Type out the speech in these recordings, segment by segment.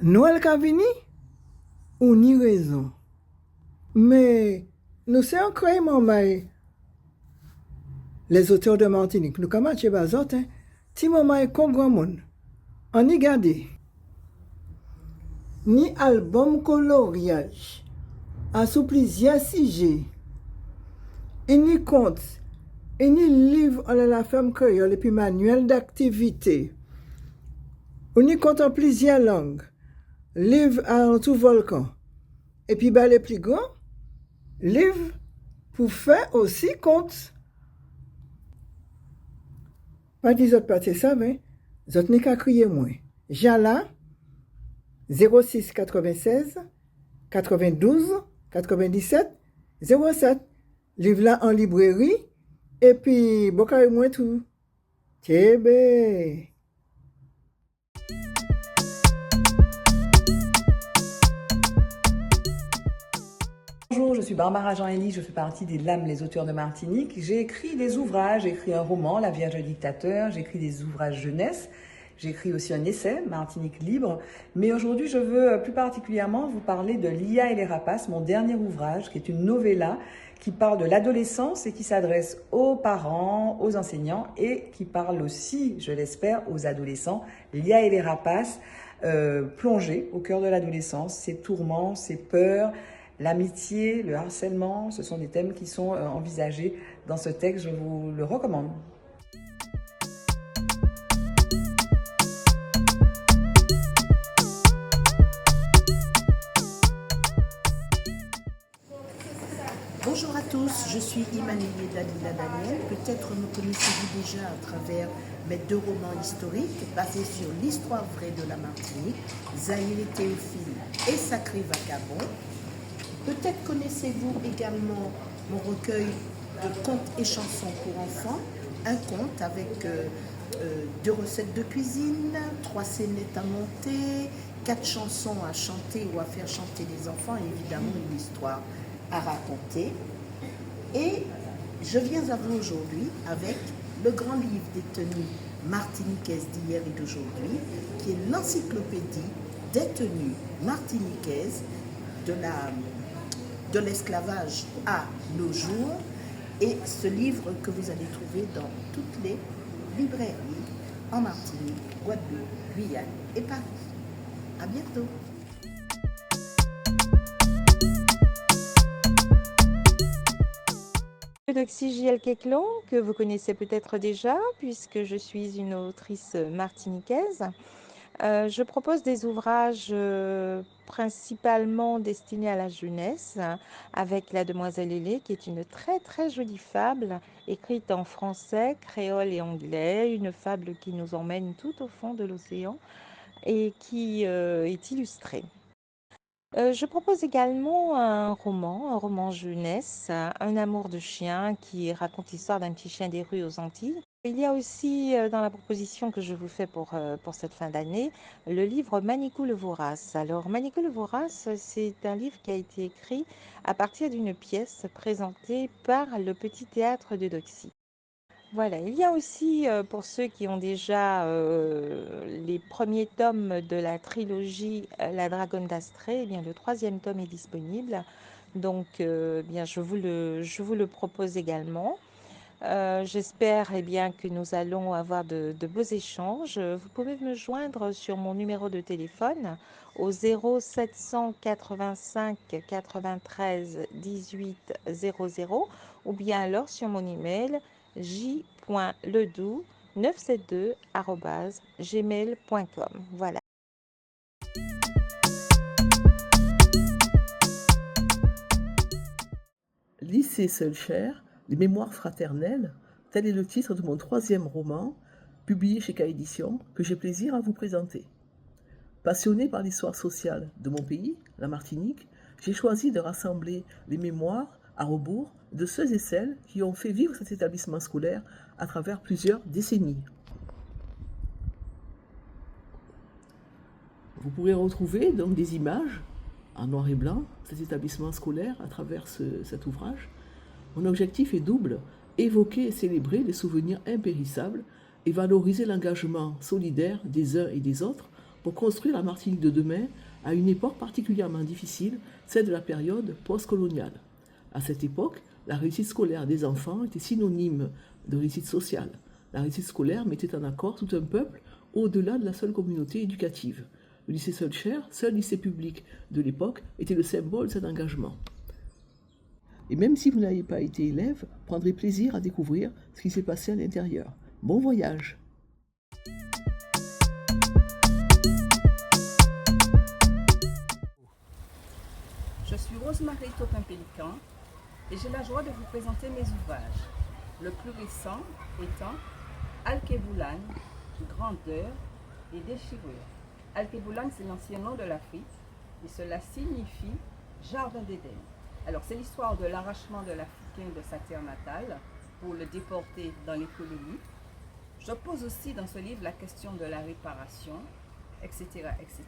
Noël Cavini ou ni raison. Mais nous sommes vraiment les auteurs de Martinique. Nous comment tu vas autres, hein? Timoma et Kongramon. On y garde. Ni album coloriage. À sous plusieurs sujets. Et ni conte. Et ni livre en la ferme créole et puis manuel d'activité. On y compte en plusieurs langues. Livre à tout volcan. Et puis les plus grands, livre pour faire aussi compte. Pas des autres parties, ça, mais vous n'avez qu'à crier moins. Jala, 06 96 92 97 07. Livre là en librairie. Et puis, beaucoup et moins tout. Tébé. Bonjour, je suis Barbara Jean-Élie, je fais partie des Lames, les auteurs de Martinique. J'ai écrit des ouvrages, j'ai écrit un roman, La Vierge dictateur, j'ai écrit des ouvrages jeunesse, j'ai écrit aussi un essai, Martinique libre. Mais aujourd'hui, je veux plus particulièrement vous parler de Lia et les rapaces, mon dernier ouvrage, qui est une novella qui parle de l'adolescence et qui s'adresse aux parents, aux enseignants et qui parle aussi, je l'espère, aux adolescents. Lia et les rapaces, plongés au cœur de l'adolescence, ses tourments, ses peurs, l'amitié, le harcèlement, ce sont des thèmes qui sont envisagés dans ce texte, je vous le recommande. Bonjour à tous, je suis Emmanuelle Dalila Daniel. Peut-être me connaissez-vous déjà à travers mes deux romans historiques basés sur l'histoire vraie de la Martinique, Zahir et Théophile et Sacré Vagabond. Peut-être connaissez-vous également mon recueil de contes et chansons pour enfants, un conte avec 2 recettes de cuisine, 3 scénettes à monter, 4 chansons à chanter ou à faire chanter les enfants et évidemment une histoire à raconter. Et je viens à vous aujourd'hui avec le grand livre des tenues martiniquaises d'hier et d'aujourd'hui, qui est l'encyclopédie des tenues martiniquaises de l'esclavage à nos jours. Et ce livre que vous allez trouver dans toutes les librairies en Martinique, Guadeloupe, Guyane et Paris. À bientôt. Eudoxie Giel-Quéclon, que vous connaissez peut-être déjà, puisque je suis une autrice martiniquaise. Je propose des ouvrages principalement destinés à la jeunesse, avec La Demoiselle Ailée, qui est une très très jolie fable, écrite en français, créole et anglais, une fable qui nous emmène tout au fond de l'océan et qui est illustrée. Je propose également un roman jeunesse, Un amour de chien, qui raconte l'histoire d'un petit chien des rues aux Antilles. Il y a aussi dans la proposition que je vous fais pour cette fin d'année, le livre Manicou le Vorace. Alors Manicou le Vorace, c'est un livre qui a été écrit à partir d'une pièce présentée par le Petit Théâtre de Doxy. Voilà, il y a aussi, pour ceux qui ont déjà les premiers tomes de la trilogie La Dragonne d'Astrée, eh bien, le 3e tome est disponible. Donc, bien, je vous le propose également. J'espère eh bien, que nous allons avoir de beaux échanges. Vous pouvez me joindre sur mon numéro de téléphone au 0785 93 18 00 ou bien alors sur mon email j.ledoux972@gmail.com. Voilà. Lycée Seulcher, les mémoires fraternelles, tel est le titre de mon 3e roman, publié chez K-Éditions, que j'ai plaisir à vous présenter. Passionné par l'histoire sociale de mon pays, la Martinique, j'ai choisi de rassembler les mémoires à rebours de ceux et celles qui ont fait vivre cet établissement scolaire à travers plusieurs décennies. Vous pourrez retrouver donc des images en noir et blanc, cet établissement scolaire à travers cet ouvrage. Mon objectif est double, évoquer et célébrer les souvenirs impérissables et valoriser l'engagement solidaire des uns et des autres pour construire la Martinique de demain à une époque particulièrement difficile, celle de la période post-coloniale. À cette époque, la réussite scolaire des enfants était synonyme de réussite sociale. La réussite scolaire mettait en accord tout un peuple au-delà de la seule communauté éducative. Le lycée Seulcher, seul lycée public de l'époque, était le symbole de cet engagement. Et même si vous n'avez pas été élève, prendrez plaisir à découvrir ce qui s'est passé à l'intérieur. Bon voyage! Je suis Rosemarie Topin-Pélican et j'ai la joie de vous présenter mes ouvrages. Le plus récent étant Alkebulan, grandeur et déchirure. Alkebulan, c'est l'ancien nom de l'Afrique et cela signifie jardin d'Éden. Alors, c'est l'histoire de l'arrachement de l'Africain de sa terre natale pour le déporter dans les colonies. Je pose aussi dans ce livre la question de la réparation, etc., etc.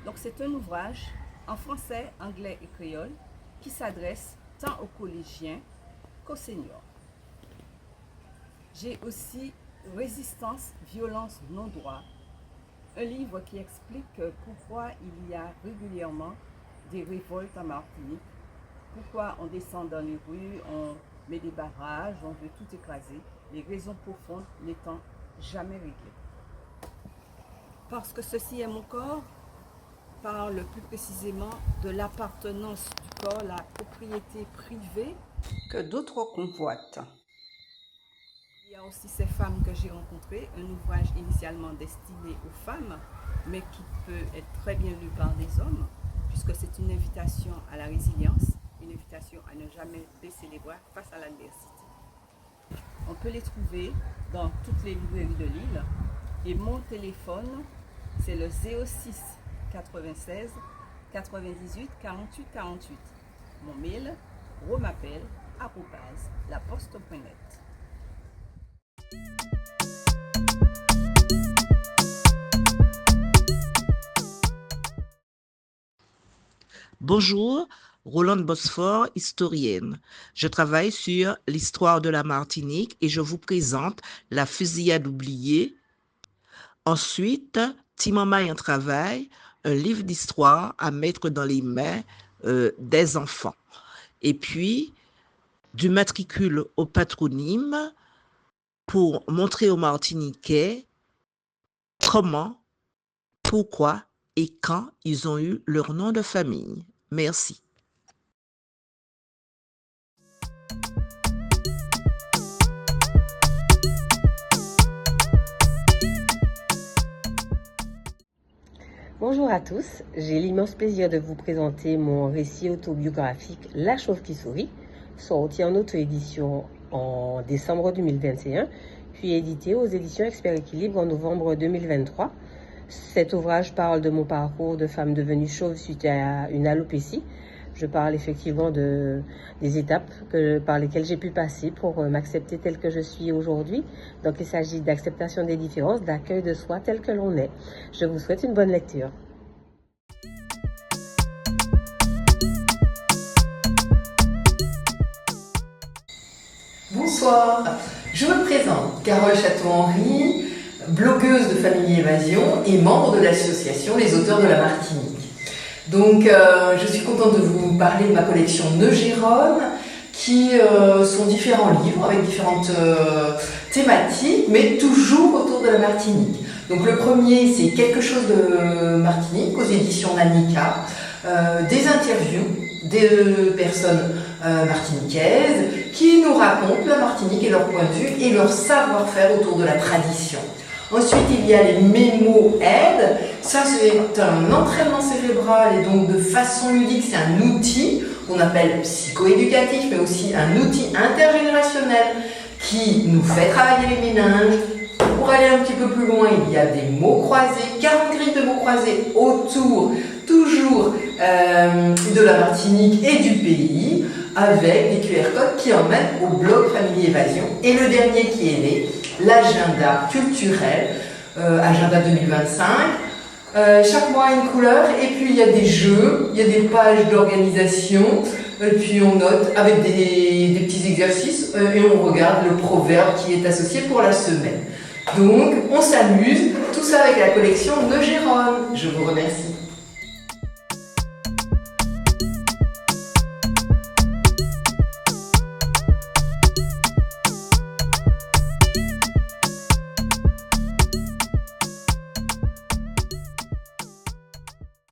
Donc, c'est un ouvrage en français, anglais et créole qui s'adresse tant aux collégiens qu'aux seniors. J'ai aussi Résistance, violence, non-droit, un livre qui explique pourquoi il y a régulièrement des révoltes en Martinique, pourquoi on descend dans les rues, on met des barrages, on veut tout écraser, les raisons profondes n'étant jamais réglées. Parce que ceci est mon corps parle plus précisément de l'appartenance du corps, la propriété privée que d'autres convoitent. Il y a aussi ces femmes que j'ai rencontrées, un ouvrage initialement destiné aux femmes, mais qui peut être très bien lu par des hommes, puisque c'est une invitation à la résilience, une invitation à ne jamais baisser les bras face à l'adversité. On peut les trouver dans toutes les librairies de l'île, et mon téléphone, c'est le 06 96 98 48 48. Mon mail, romapel@laposte.net. Bonjour, Rolande Bosphore, historienne. Je travaille sur l'histoire de la Martinique et je vous présente la fusillade oubliée. Ensuite, Timamaille en travail, un livre d'histoire à mettre dans les mains des enfants. Et puis, du matricule au patronyme pour montrer aux Martiniquais comment, pourquoi et quand ils ont eu leur nom de famille. Merci. Bonjour à tous, j'ai l'immense plaisir de vous présenter mon récit autobiographique La Chauve qui sourit, sorti en auto-édition en décembre 2021, puis édité aux éditions Expert Équilibre en novembre 2023. Cet ouvrage parle de mon parcours de femme devenue chauve suite à une alopécie. Je parle effectivement des étapes par lesquelles j'ai pu passer pour m'accepter telle que je suis aujourd'hui. Donc il s'agit d'acceptation des différences, d'accueil de soi tel que l'on est. Je vous souhaite une bonne lecture. Bonsoir, je me présente, Carole Château-Henry, blogueuse de Famille Évasion et membre de l'association Les Auteurs de la Martinique. Donc je suis contente de vous parler de ma collection Neugérone, qui sont différents livres avec différentes thématiques, mais toujours autour de la Martinique. Donc le premier, c'est Quelque chose de Martinique aux éditions Nanica, des interviews de personnes martiniquaises qui nous racontent la Martinique et leur point de vue et leur savoir-faire autour de la tradition. Ensuite, il y a les mémo-aides. Ça, c'est un entraînement cérébral et donc de façon ludique, c'est un outil qu'on appelle psychoéducatif, mais aussi un outil intergénérationnel qui nous fait travailler les méninges. Pour aller un petit peu plus loin, il y a des mots croisés, 40 grilles de mots croisés autour, toujours de la Martinique et du pays, avec des QR codes qui emmènent au blog Famille Évasion. Et le dernier qui est né, l'agenda culturel, agenda 2025. Chaque mois une couleur, et puis il y a des jeux, il y a des pages d'organisation, et puis on note avec des petits exercices, et on regarde le proverbe qui est associé pour la semaine. Donc, on s'amuse, tout ça avec la collection de Jérôme. Je vous remercie.